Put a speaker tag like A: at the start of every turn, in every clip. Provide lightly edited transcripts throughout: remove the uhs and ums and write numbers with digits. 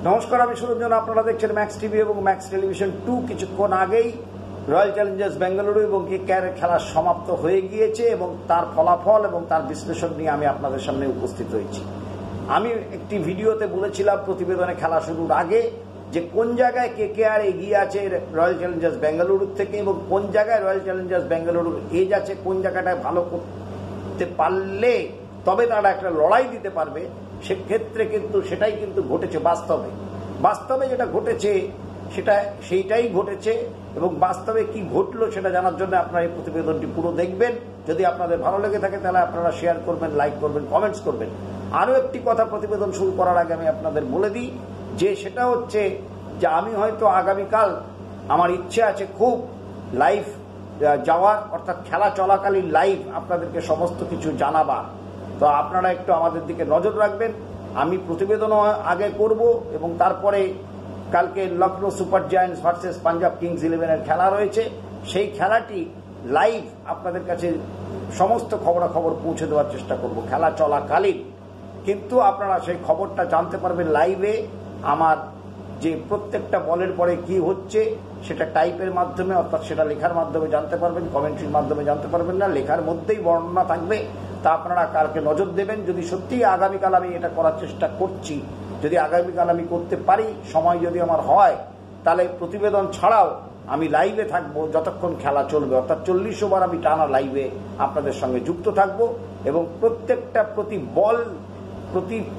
A: নমস্কার, আমি সুরঞ্জন। আপনারা দেখছেন ম্যাক্স টিভি এবং ম্যাক্স টেলিভিশন 2। কিছুক্ষণ আগেই রয়্যাল চ্যালেঞ্জার্স বেঙ্গালুরু এবং কেকেআরের খেলা সমাপ্ত হয়ে গিয়েছে এবং তার ফলাফল এবং তার বিশ্লেষণ নিয়ে আমি আপনাদের সামনে উপস্থিত হয়েছি। আমি একটি ভিডিওতে বলেছিলাম প্রতিবেদনে খেলা শুরুর আগে যে কোন জায়গায় কেকেআর এগিয়ে আছে রয়্যাল চ্যালেঞ্জার্স বেঙ্গালুরুর থেকে এবং কোন জায়গায় রয়্যাল চ্যালেঞ্জার্স বেঙ্গালুরুর এজ আছে, কোন জায়গাটায় ভালো করতে পারলে তবে তারা একটা লড়াই দিতে পারবে। সেক্ষেত্রে কিন্তু সেটাই কিন্তু ঘটেছে বাস্তবে যেটা ঘটেছে সেইটাই ঘটেছে এবং বাস্তবে কি ঘটলো সেটা জানার জন্য আপনারা এই প্রতিবেদনটি পুরো দেখবেন। যদি আপনাদের ভালো লেগে থাকে তাহলে আপনারা শেয়ার করবেন, লাইক করবেন, কমেন্টস করবেন। আরও একটি কথা প্রতিবেদন শুরু করার আগে আমি আপনাদের বলে দিই যে সেটা হচ্ছে যে আমি হয়তো আগামীকাল আমার ইচ্ছে আছে খুব লাইভ যাওয়ার, অর্থাৎ খেলা চলাকালীন লাইভ আপনাদেরকে সমস্ত কিছু জানাবার। তো আপনারা একটু আমাদের দিকে নজর রাখবেন। আমি প্রতিবেদনও আগে করব এবং তারপরে কালকে Lucknow Super Giants versus Punjab Kings 11-এর খেলা রয়েছে। সেই খেলাটি লাইভ আপনাদের কাছে সমস্ত খবরাখবর পৌঁছে দেওয়ার চেষ্টা করব খেলা চলাকালীন। কিন্তু আপনারা সেই খবরটা জানতে পারবেন লাইভে। আমার যে প্রত্যেকটা বলের পরে কি হচ্ছে সেটা টাইপের মাধ্যমে, অর্থাৎ সেটা লেখার মাধ্যমে জানতে পারবেন, কমেন্ট্রির মাধ্যমে জানতে পারবেন না, লেখার মধ্যেই বর্ণনা থাকবে। তা আপনারা কালকে নজর দেবেন। যদি সত্যিই আগামীকাল আমি এটা করার চেষ্টা করছি, যদি আগামীকাল আমি করতে পারি, সময় যদি আমার হয়, তাহলে প্রতিবেদন ছাড়াও আমি লাইভে থাকবো যতক্ষণ খেলা চলবে, অর্থাৎ 40 ওভার আমি টানা লাইভে আপনাদের সঙ্গে যুক্ত থাকব এবং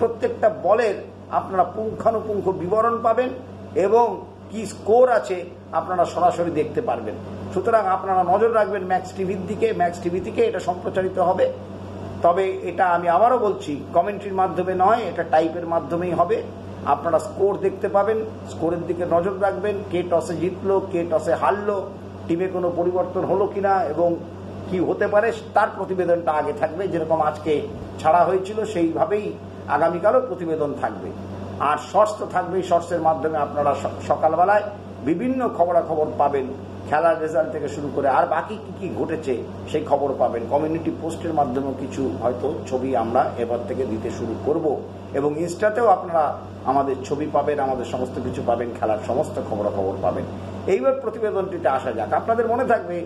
A: প্রত্যেকটা বলের আপনারা পুঙ্খানুপুঙ্খ বিবরণ পাবেন এবং কি স্কোর আছে আপনারা সরাসরি দেখতে পারবেন। সুতরাং আপনারা নজর রাখবেন ম্যাক্স টিভির দিকে। ম্যাক্স টিভি থেকে এটা সম্প্রচারিত হবে, তবে এটা আমি আবারও বলছি কমেন্ট্রির মাধ্যমে নয়, এটা টাইপের মাধ্যমেই হবে। আপনারা স্কোর দেখতে পাবেন, স্কোরের দিকে নজর রাখবেন। কে টসে জিতলো, কে টসে হারলো, টিমে কোনো পরিবর্তন হলো কিনা এবং কি হতে পারে তার প্রতিবেদনটা আগে থাকবে। যেরকম আজকে ছাড়া হয়েছিল সেইভাবেই আগামীকালও প্রতিবেদন থাকবে। আর শর্টস তো থাকবেই, শর্টসের মাধ্যমে আপনারা সকালবেলায় বিভিন্ন খবরাখবর পাবেন, খেলার রেজাল্ট থেকে শুরু করে আর বাকি কি কি ঘটেছে সেই খবর পাবেন। কমিউনিটি পোস্টের মাধ্যমেও কিছু হয়তো ছবি আমরা এবার থেকে দিতে শুরু করব এবং ইনস্টাতেও আপনারা আমাদের ছবি পাবেন, আমাদের সমস্ত কিছু পাবেন, খেলার সমস্ত খবরাখবর পাবেন। এইবার প্রতিবেদনটিতে আসা যাক। আপনাদের মনে থাকবে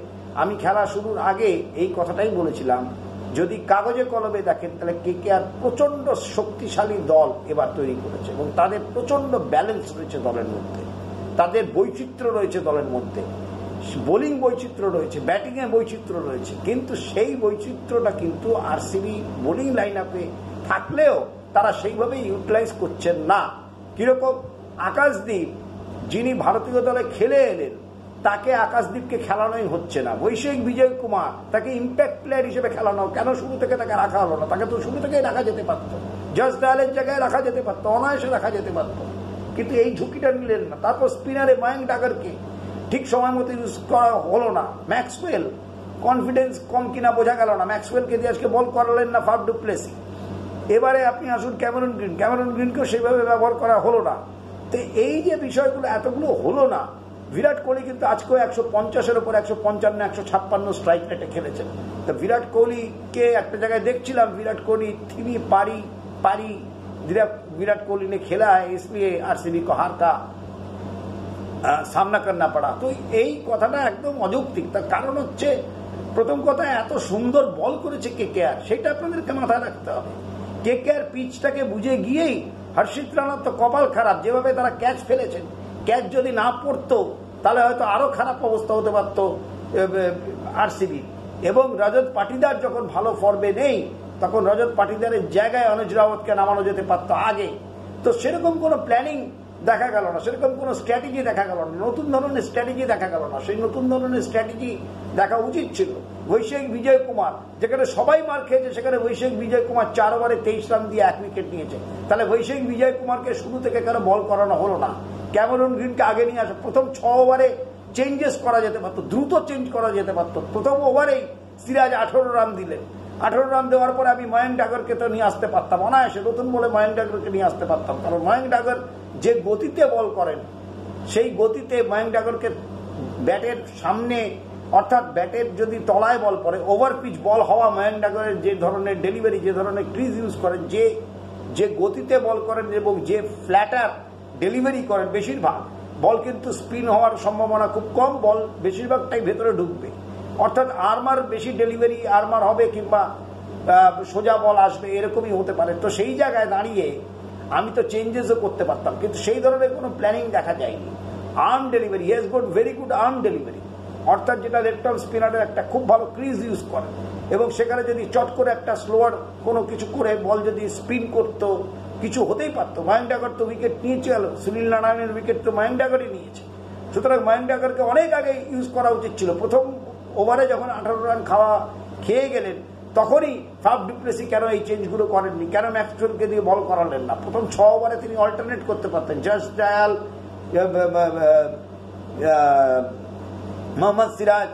A: আমি খেলা শুরুর আগে এই কথাটাই বলেছিলাম, যদি কাগজে কলমে দেখেন তাহলে কেকেআর প্রচন্ড শক্তিশালী দল এবার তৈরি করেছে এবং তাদের প্রচন্ড ব্যালেন্স রয়েছে দলের মধ্যে, তাদের বৈচিত্র্য রয়েছে দলের মধ্যে, বোলিং বৈচিত্র্য রয়েছে, ব্যাটিংয়ে বৈচিত্র্য রয়েছে। কিন্তু সেই বৈচিত্র্যটা কিন্তু আরসিবি বোলিং লাইন আপে থাকলেও তারা সেইভাবে ইউটিলাইজ করছেন না। কিরকম? আকাশদীপ যিনি ভারতীয় দলে খেলে এলেন তাকে আকাশদীপকে খেলানোই হচ্ছে না। বৈষয়িক বিজয় কুমার তাকে ইম্প্যাক্ট প্লেয়ার হিসেবে খেলানো, কেন শুরু থেকে তাকে রাখা হলো না? তাকে তো শুরু থেকেই রাখা যেতে পারত, জস দয়ালের জায়গায় রাখা যেতে পারত, অনায়াসে রাখা যেতে পারত, কিন্তু এই ঝুঁকিটা নিলেন না। তারপর স্পিনারে ময়ঙ্ক ডাগারকে ঠিক সময় মতো ইউজ করা হলো না। ম্যাক্সওয়েল কনফিডেন্স কম কিনা বোঝা গেল না, ম্যাক্সওয়েলকে দিয়ে আজকে বল করালেন না ফাফ ডু প্লেসি। এবারে আপনি আসুন ক্যামেরন গ্রিনকেও সেইভাবে ব্যবহার করা হলো না। তো এই যে বিষয়গুলো এতগুলো হলো না। বিরাট কোহলি কিন্তু আজকেও 150-এর উপর 155, 156 স্ট্রাইক রেটে খেলেছেন। তো বিরাট কোহলিকে একটা জায়গায় দেখছিলাম, বিরাট কোহলি থিমি पारी विराट कोहली ने खेला है, इसलिए आरसीबी को हार का सामना करना पड़ा। तो এই কথাটা একদম অযৌক্তিক। তার কারণ হচ্ছে প্রথম কথা, এত সুন্দর বল করেছে কেকেআর, সেটা আপনাদেরকে মাথায় রাখতে হবে। কেকেআর পিচটাকে বুঝে গিয়েই হর্ষিত রানার তো কপাল খারাপ, যেভাবে তারা ক্যাচ ফেলেছেন। ক্যাচ যদি না পড়তো তাহলে হয়তো আরো খারাপ অবস্থা হতে পারত আরসিবি। এবং রজত পাটিদার যখন ভালো ফর্মে নেই তখন রজত পাটিদারের জায়গায় অনুজ রাওয়াতকে নামানো যেতে পারতো আগে। তো সেরকম কোনো প্ল্যানিং দেখা গেল না, সেরকম কোনো স্ট্র্যাটেজি দেখা গেল না, নতুন ধরনের স্ট্র্যাটেজি দেখা গেল না। সেই নতুন ধরনের স্ট্র্যাটেজি দেখা উচিত ছিল। বৈষয়িক বিজয় কুমার, যেখানে সবাই মার খেয়েছে সেখানে বৈষয়িক বিজয় কুমার 4 ওভারে 23 রান দিয়ে 1 উইকেট নিয়েছে। তাহলে বৈষয়িক বিজয় কুমারকে শুরু থেকে কেন বল করানো হলো না? ক্যামেরন গ্রিনকে আগে নিয়ে আসা, প্রথম 6 ওভারে চেঞ্জেস করা যেতে পারতো, দ্রুত চেঞ্জ করা যেতে পারতো। প্রথম ওভারেই সিরাজ 18 রান দিলেন। 18 রান দেওয়ার পরে আমি ময়ঙ্ক ডাগরকে তো নিয়ে আসতে পারতাম অনায়াসে, নতুন বলে ময়ঙ্ক ডাগরকে নিয়ে আসতে পারতাম। কারণ ময়ঙ্ক ডাগর যে গতিতে বল করেন সেই গতিতে ময়ঙ্ক ডাগরকে ব্যাটের সামনে, অর্থাৎ ব্যাটের যদি তলায় বল পড়ে, ওভার পিচ বল হওয়া ময়ঙ্ক ডাগরের যে ধরনের ডেলিভারি, যে ধরনের ক্রিজ ইউজ করেন, যে গতিতে বল করেন এবং যে ফ্ল্যাটার ডেলিভারি করেন বেশিরভাগ বল কিন্তু স্পিন হওয়ার সম্ভাবনা খুব কম, বল বেশিরভাগটাই ভেতরে ঢুকবে, অর্থাৎ আর্মার বেশি ডেলিভারি আর্মার হবে কিংবা সোজা বল আসবে এরকমই হতে পারে। তো সেই জায়গায় দাঁড়িয়ে আমি তো চেঞ্জেসও করতে পারতাম, কিন্তু সেই ধরনের কোনো প্ল্যানিং দেখা যায়নি। Arm delivery, he has got very good arm delivery, অর্থাৎ যেটা লেফট আর্ম স্পিনারের একটা খুব ভালো ক্রিজ ইউজ করে, এবং সেখানে যদি চট করে একটা স্লোয়ার কোনো কিছু করে বল যদি স্পিন করতো কিছু হতেই পারতো। ময়ঙ্ক আগার তো উইকেট নিয়েছে, সুনীল নারায়ণের উইকেট তো ময়ঙ্ক আগারই নিয়েছে, সুতরাং ময়ঙ্ক আগারকে অনেক আগে ইউজ করা উচিত ছিল। প্রথম ওভারে যখন 18 রান খেয়ে গেলেন তখনই ফাফ ডু প্লেসি কেন এই চেঞ্জগুলো করেননি, কেন ম্যাক্সওয়েলকে দিয়ে বল করালেন না? প্রথম 6 ওভারে তিনি অল্টারনেট করতে পারতেন, জাস্ট ডায়াল, মোহাম্মদ সিরাজ,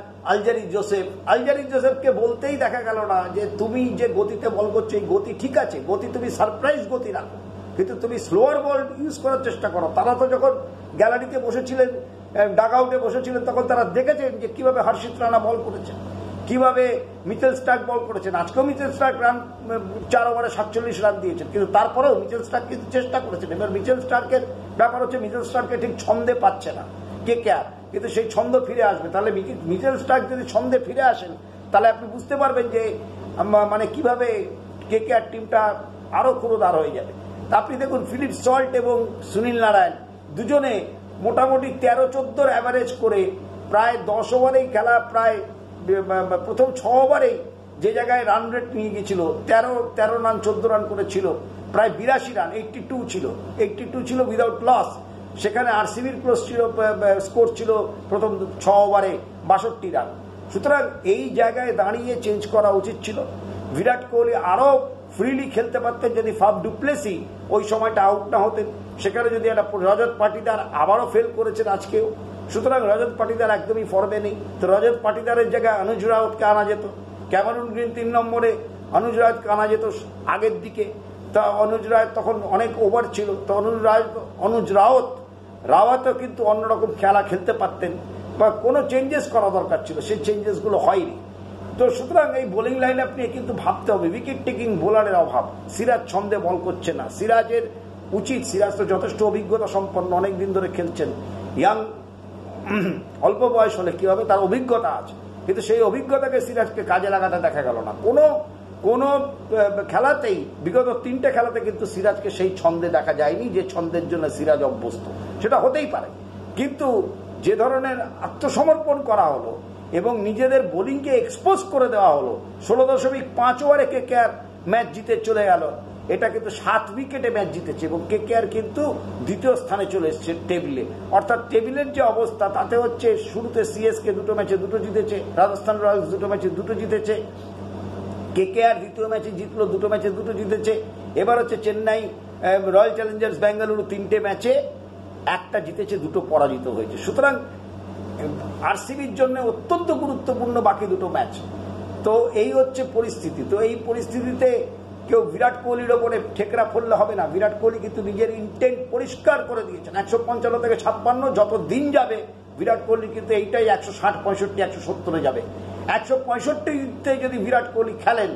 A: আলজারি জোসেফকে বলতেই দেখা গেল না যে তুমি যে গতিতে বল করছো এই গতি ঠিক আছে, গতি তুমি সারপ্রাইজ গতি রাখো, কিন্তু তুমি স্লোয়ার বল ইউজ করার চেষ্টা করো। তারা তো যখন গ্যালারিতে বসেছিলেন, ডাগ আউটে বসেছিলেন, তখন তারা দেখেছেন যে কিভাবে হর্ষিত রানা বল করেছেন, কিভাবে মিচেল স্টার্ক বল করেছেন। আজকেও মিচেল স্টার্ক 4 ওভারে 47 রান দিয়েছেন, কিন্তু তারপরেও মিচেল স্টার্ক কিন্তু চেষ্টা করেছেন। এবার মিচেল স্টার্কের ব্যাপার হচ্ছে মিচেল স্টার্ককে ঠিক ছন্দে পাচ্ছে না কেকেআর, কিন্তু সেই ছন্দ ফিরে আসবে। তাহলে মিচেল স্টার্ক যদি ছন্দে ফিরে আসেন তাহলে আপনি বুঝতে পারবেন যে মানে কিভাবে কেকেআর টিমটা আরো ক্ষুরোদার হয়ে যাবে। তা আপনি দেখুন ফিলিপ সল্ট এবং সুনীল নারায়ণ দুজনে মোটামুটি 13-14 অ্যাভারেজ করে প্রায় 10 ওভারেই খেলা, প্রায় প্রথম 6 ওভারেই যে জায়গায় রান রেট নিয়ে গিয়েছিল 13 রান 14 রান করেছিল, প্রায় 82 রান, 82 ছিল উইদাউট লস। সেখানে আরসিবির স্কোর ছিল প্রথম 6 ওভারে 62 রান। সুতরাং এই জায়গায় দাঁড়িয়ে চেঞ্জ করা উচিত ছিল। বিরাট কোহলি আরো ফ্রিলি খেলতে পারতেন যদি ফাফ ডু প্লেসি ওই সময়টা আউট না হতেন। সেখানে যদি একটা রজত পাটিদার আবারও ফেল করেছেন আজকেও, সুতরাং রজত পাটিদার একদমই ফর্মে নেই। তো রজত পাটিদারের জায়গায় অনুজ রাউতকে আনা যেত, ক্যামেরুন গ্রিন 3 নম্বরে, অনুজ রাউতকে আনা যেত আগের দিকে। তা অনুজ রাউত তখন অনেক ওভার ছিল, তো অনুজ রাওয়াতও কিন্তু অন্যরকম খেলা খেলতে পারতেন, বা কোনো চেঞ্জেস করা দরকার ছিল, সেই চেঞ্জেসগুলো হয়নি। তো সুতরাং এই বোলিং লাইন আপ নিয়ে কিন্তু ভাবতে হবে। উইকেট টেকিং বোলারের অভাব, সিরাজ ছন্দে বল করছে না। সিরাজের উচিত, সিরাজ তো যথেষ্ট অভিজ্ঞতা সম্পন্ন, অনেকদিন ধরে খেলছেন, ইয়াং, অল্প বয়স হলে কি হবে, তার অভিজ্ঞতা আছে, কিন্তু সেই অভিজ্ঞতাকে সিরাজকে কাজে লাগাতে দেখা গেল না কোনো খেলাতেই। বিগত 3টে খেলাতে কিন্তু সিরাজকে সেই ছন্দে দেখা যায়নি যে ছন্দের জন্য সিরাজ অভ্যস্ত। সেটা হতেই পারে, কিন্তু যে ধরনের আত্মসমর্পণ করা হলো এবং নিজেদের বোলিংকে এক্সপোজ করে দেওয়া হলো, 16.5 ওভারে কেকেআর ম্যাচ জিতে চলে গেল। এটা কিন্তু 7 উইকেটে ম্যাচ জিতেছে, এবং কেকেআর কিন্তু 2য় স্থানে চলে এসছে টেবিলে। অর্থাৎ টেবিলের যে অবস্থা তাতে হচ্ছে শুরুতে সিএসকে 2টো ম্যাচে 2টো জিতেছে, রাজস্থান রয়্যালস 2টো ম্যাচে 2টো জিতেছে, কেকেআর 2য় ম্যাচে জিতলো, 2টো ম্যাচে 2টো জিতেছে। এবার হচ্ছে চেন্নাই রয়্যাল চ্যালেঞ্জার্স বেঙ্গালুরু 3টে ম্যাচে 1টা জিতেছে, 2টো পরাজিত হয়েছে। সুতরাং আরসিবির জন্য অত্যন্ত গুরুত্বপূর্ণ বাকি 2টো ম্যাচ। তো এই হচ্ছে পরিস্থিতি। তো এই পরিস্থিতিতে কেউ বিরাট কোহলির ওপরে ঠেকরা ফেললে হবে না। বিরাট কোহলি কিন্তু নিজের ইন্টেন্ট পরিষ্কার করে দিয়েছেন। 155 থেকে 56, যত দিন যাবে বিরাট কোহলি কিন্তু এইটাই 160, 65, 170 যাবে। 165তে যদি বিরাট কোহলি খেলেন,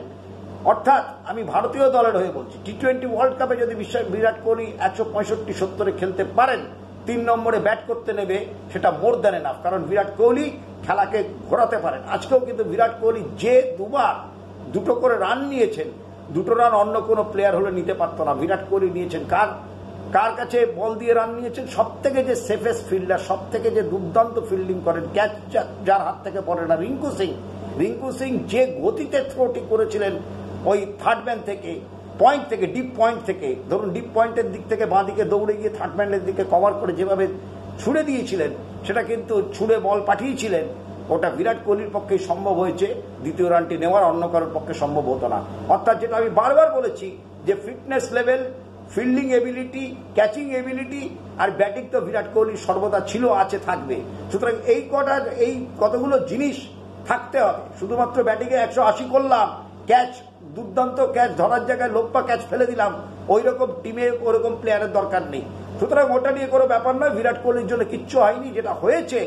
A: অর্থাৎ আমি ভারতীয় দলের হয়ে বলছি, টি20 ওয়ার্ল্ড কাপে যদি বিরাট কোহলি 165-70 খেলতে পারেন, 3 নম্বরে ব্যাট করতে নেবে, সেটা মোর দ্যান এনাফ। কারণ বিরাট কোহলি খেলাকে ঘোরাতে পারেন। আজকেও কিন্তু বিরাট কোহলি যে 2বার 2টো করে রান নিয়েছেন, 2টো রান অন্য কোনো প্লেয়ার হলে নিতে পারতো না, বিরাট কোহলি নিয়েছেন। কার কাছে বল দিয়ে রান নিয়েছেন? সব থেকে যে সেফেস্ট ফিল্ডার, সব থেকে যে দুর্দান্ত ফিল্ডিং করেন, ক্যাচ যার হাত থেকে পড়ে না, রিঙ্কু সিং যে গতিতে থ্রোটি করেছিলেন ওই থার্ড ম্যান থেকে, পয়েন্ট থেকে, ডিপ পয়েন্ট থেকে, ধরুন ডিপ পয়েন্টের দিক থেকে বাঁ দিকে দৌড়ে গিয়ে থার্ড ম্যানের দিকে কভার করে যেভাবে ছুড়ে দিয়েছিলেন, সেটা কিন্তু ছুড়ে বল পাঠিয়েছিলেন, ওটা বিরাট কোহলির পক্ষে সম্ভব হয়েছে। 2য় রানটি নেওয়ার অন্য কারোর পক্ষে সম্ভব হতো না। অর্থাৎ যেটা আমি বারবার বলেছি যে fitness level, fielding ability, catching ability আর ব্যাটিং তো বিরাট কোহলি সর্বদা ছিল, আছে, থাকবে। সুতরাং এই কতগুলো জিনিস থাকতে হবে। শুধুমাত্র ব্যাটিংয়ে 180 করলাম, ক্যাচ, দুর্দান্ত ক্যাচ ধরার জায়গায় লোপ্পা ক্যাচ ফেলে দিলাম, ওই রকম টিমে ওরকম প্লেয়ারের দরকার নেই। সুতরাং ওটা নিয়ে কোনো ব্যাপার নয়। বিরাট কোহলির জন্য কিচ্ছু হয়নি। যেটা হয়েছে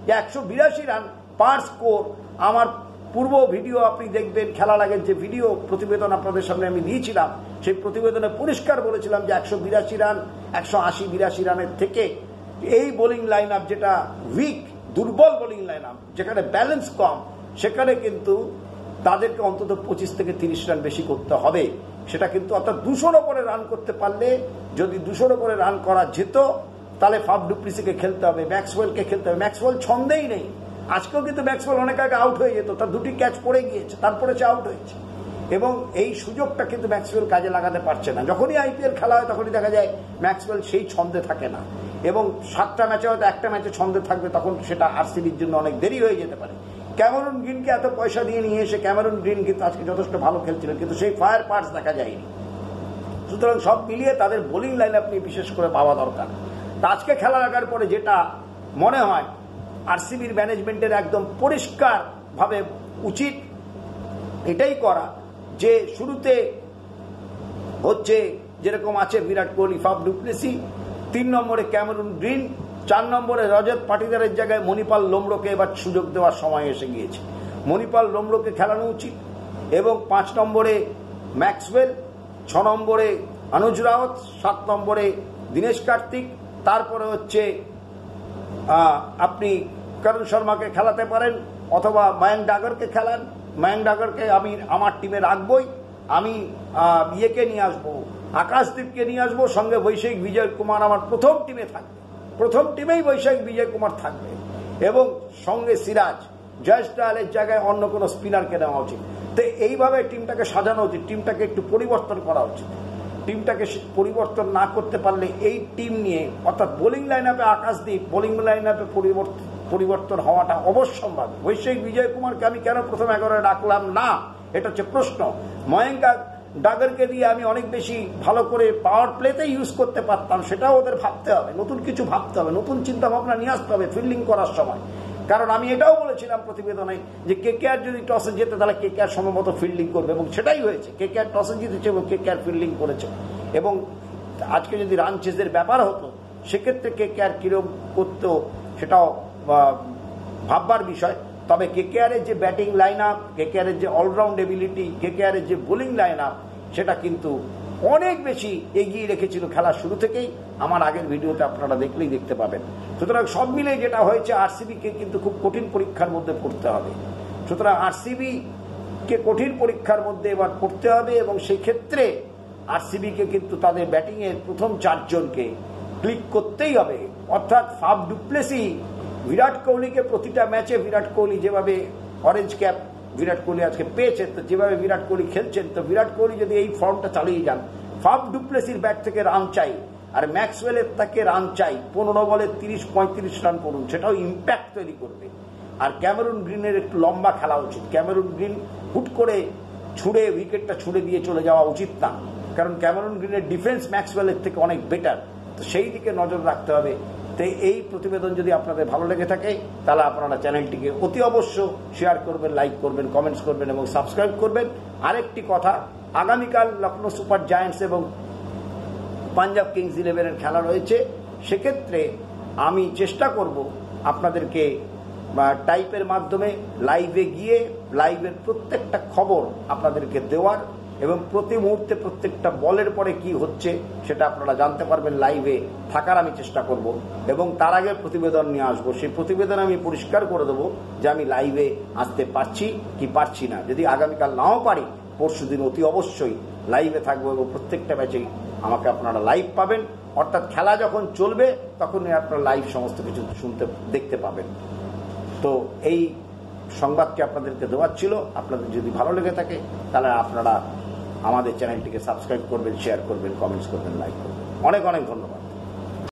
A: যে 182 রান পার স্কোর। আমার পূর্ব ভিডিও আপনি দেখবেন, খেলা লাগের যে ভিডিও প্রতিবেদন আপনাদের সামনে আমি দিয়েছিলাম, সেই প্রতিবেদনে পরিষ্কার বলেছিলাম যে 182 রান 180-82 রানের থেকে এই বোলিং লাইন আপ যেটা উইক, দুর্বল বোলিং লাইন আপ, যেখানে ব্যালেন্স কম, সেখানে কিন্তু তাদেরকে অন্তত 25 থেকে 30 রান বেশি করতে হবে। সেটা কিন্তু অর্থাৎ 200-র উপরে রান করতে পারলে, যদি 200-র উপরে রান করা যেত, তাহলে ফাফ ডু প্লেসিকে খেলতে হবে, ম্যাক্সওয়েলকে খেলতে হবে। ম্যাক্সওয়েল ছন্দেই নেই। আজকেও কিন্তু ম্যাক্সওয়েল অনেক আগে আউট হয়ে যেত, তার 2টি ক্যাচ পড়ে গিয়েছে, তারপরে সে আউট হয়েছে। এবং এই সুযোগটা কিন্তু ম্যাক্সওয়েল কাজে লাগাতে পারছে না। যখনই আইপিএল খেলা হয় তখনই দেখা যায় ম্যাক্সওয়েল সেই ছন্দে থাকে না, এবং 7টা ম্যাচে হয়তো একটা ম্যাচে ছন্দে থাকবে, তখন সেটা আরসিবির জন্য অনেক দেরি হয়ে যেতে পারে। ক্যামেরুন গ্রিনকে এত পয়সা দিয়ে নিয়ে এসে ক্যামেরুন গ্রিন কিন্তু আজকে যথেষ্ট ভালো খেলছিলেন, কিন্তু সেই ফায়ার পার্টস দেখা যায়নি। সুতরাং সব মিলিয়ে তাদের বোলিং লাইন আপ নিয়ে বিশেষ করে ভাবা দরকার। তা আজকে খেলা লাগার পরে যেটা মনে হয় আরসিবির ম্যানেজমেন্টের একদম পরিষ্কার ভাবে উচিত এটাই করা যে শুরুতে হচ্ছে যেরকম আছে Virat Kohli, Faf du Plessis, 3 নম্বরে ক্যামেরুন গ্রিন, 4 নম্বরে রজত পাটিদারের জায়গায় মণিপাল লোমড়োকে এবার সুযোগ দেওয়ার সময় এসে গিয়েছে। মণিপাল লোমড়োকে খেলানো উচিত। এবং 5 নম্বরে ম্যাক্সওয়েল, 6 নম্বরে অনুজ রাওয়াত, 7 নম্বরে দীনেশ কার্তিক, তারপরে হচ্ছে আপনি করণ শর্মাকে খেলাতে পারেন অথবা ময়ঙ্ক ডাগরকে খেলান। ময়ঙ্ক ডাগরকে আমি আমার টিমে রাখবই। আমি ইয়েকে নিয়ে আসবো, আকাশদীপকে নিয়ে আসবো, সঙ্গে বৈশাখ বিজয় কুমার আমার প্রথম টিমে থাকবে। প্রথম টিমেই বৈশাখ বিজয় কুমার থাকবে, এবং সঙ্গে সিরাজ, জয়েশ দয়ালের জায়গায় অন্য কোনো স্পিনারকে নেওয়া উচিত। তো এইভাবে টিমটাকে সাজানো উচিত, টিমটাকে একটু পরিবর্তন করা উচিত। টিমটাকে পরিবর্তন না করতে পারলে এই টিম নিয়ে, অর্থাৎ বোলিং লাইন আপে আকাশদীপ, বোলিং লাইন আপে পরিবর্তন হওয়াটা অবশ্যম্ভাবী। বৈশাখ বিজয় কুমারকে আমি কেন প্রথম 11-এ রাখলাম না, এটা হচ্ছে প্রশ্ন। ময়ঙ্ক ডাগরকে দিয়ে আমি অনেক বেশি ভালো করে পাওয়ার প্লেতে ইউজ করতে পারতাম, সেটাও ওদের ভাবতে হবে। নতুন কিছু ভাবতে হবে, নতুন চিন্তা ভাবনা নিয়ে আসতে হবে ফিল্ডিং করার সময়। কারণ আমি এটাও বলেছিলাম প্রতিবেদনে যে কেকেআর যদি টসে জেতে তাহলে কেকেআর সম্ভবত ফিল্ডিং করবে, এবং সেটাই হয়েছে। কেকেআর টসে জিতেছে এবং কেকেআর ফিল্ডিং করেছে। এবং আজকে যদি রান চেজের ব্যাপার হতো সেক্ষেত্রে কেকেআর কিরকম করতো সেটাও ভাববার বিষয়। তবে কেকেআরের যে ব্যাটিং লাইন আপ, কেকেআরের যে অলরাউন্ড এবিলিটি, কেকেআরের যে বোলিং লাইন আপ, সেটা কিন্তু অনেক বেশি এগিয়ে রেখেছিল খেলার শুরু থেকেই। আমার আগের ভিডিওতে আপনারা দেখলেই দেখতে পাবেন। সুতরাং সব মিলে যেটা হয়েছে, আরসিবিকে কিন্তু খুব কঠিন পরীক্ষার মধ্যে পড়তে হবে। সুতরাং আরসিবিকে কঠিন পরীক্ষার মধ্যে এবার পড়তে হবে, এবং সেই ক্ষেত্রে আরসিবিকে কিন্তু তাদের ব্যাটিংয়ের প্রথম 4 জনকে ক্লিক করতেই হবে। অর্থাৎ ফাফ ডু প্লেসি বিরাট কোহলিকে প্রতিটা ম্যাচে, বিরাট কোহলি যেভাবে অরেঞ্জ ক্যাপ বিরাট কোহলি আজকে পেয়েছেন, তো যেভাবে বিরাট কোহলি খেলছেন, তো বিরাট কোহলি যদি এই ফর্মটা চালিয়ে যান, ফাফ ডু প্লেসির ব্যাট থেকে রান চাই, আর ম্যাক্সওয়েলের তাকে রান চাই 15 বলে 30-35 রান করুন, সেটাও ইম্প্যাক্ট তৈরি করবে। আর ক্যামেরুন গ্রিনের একটু লম্বা খেলা উচিত। ক্যামেরুন গ্রিন হুট করে ছুঁড়ে উইকেটটা ছুঁড়ে দিয়ে চলে যাওয়া উচিত না, কারণ ক্যামেরুন গ্রিনের ডিফেন্স ম্যাক্সওয়েলের থেকে অনেক বেটার। তো সেই দিকে নজর রাখতে হবে। তাই এই প্রতিবেদন যদি আপনাদের ভালো লেগে থাকে তাহলে আপনারা চ্যানেলটিকে অতি অবশ্য শেয়ার করবেন, লাইক করবেন, কমেন্টস করবেন এবং সাবস্ক্রাইব করবেন। আরেকটি কথা, আগামীকাল লখনৌ সুপার জায়ান্টস এবং পাঞ্জাব কিংস 11-এর খেলা রয়েছে। সেক্ষেত্রে আমি চেষ্টা করব আপনাদেরকে টাইপের মাধ্যমে লাইভে গিয়ে লাইভের প্রত্যেকটা খবর আপনাদেরকে দেওয়ার, এবং প্রতি মুহূর্তে প্রত্যেকটা বলের পরে কি হচ্ছে সেটা আপনারা জানতে পারবেন। লাইভে থাকার আমি চেষ্টা করব, এবং তার আগে প্রতিবেদন নিয়ে আসবো। সেই প্রতিবেদন আমি পরিষ্কার করে দেবো যে আমি লাইভে আসতে পারছি কি পারছি না। যদি আগামীকাল নাও পারি, পরশুদিন অতি অবশ্যই লাইভে থাকবো, এবং প্রত্যেকটা ম্যাচেই আমাকে আপনারা লাইভ পাবেন। অর্থাৎ খেলা যখন চলবে তখনই আপনারা লাইভ সমস্ত কিছু শুনতে দেখতে পাবেন। তো এই সংবাদটি আপনাদেরকে দেওয়ার ছিল। আপনাদের যদি ভালো লেগে থাকে তাহলে আপনারা আমাদের চ্যানেলটিকে সাবস্ক্রাইব করবেন, শেয়ার করবেন, কমেন্টস করবেন, লাইক করবেন। অনেক অনেক ধন্যবাদ।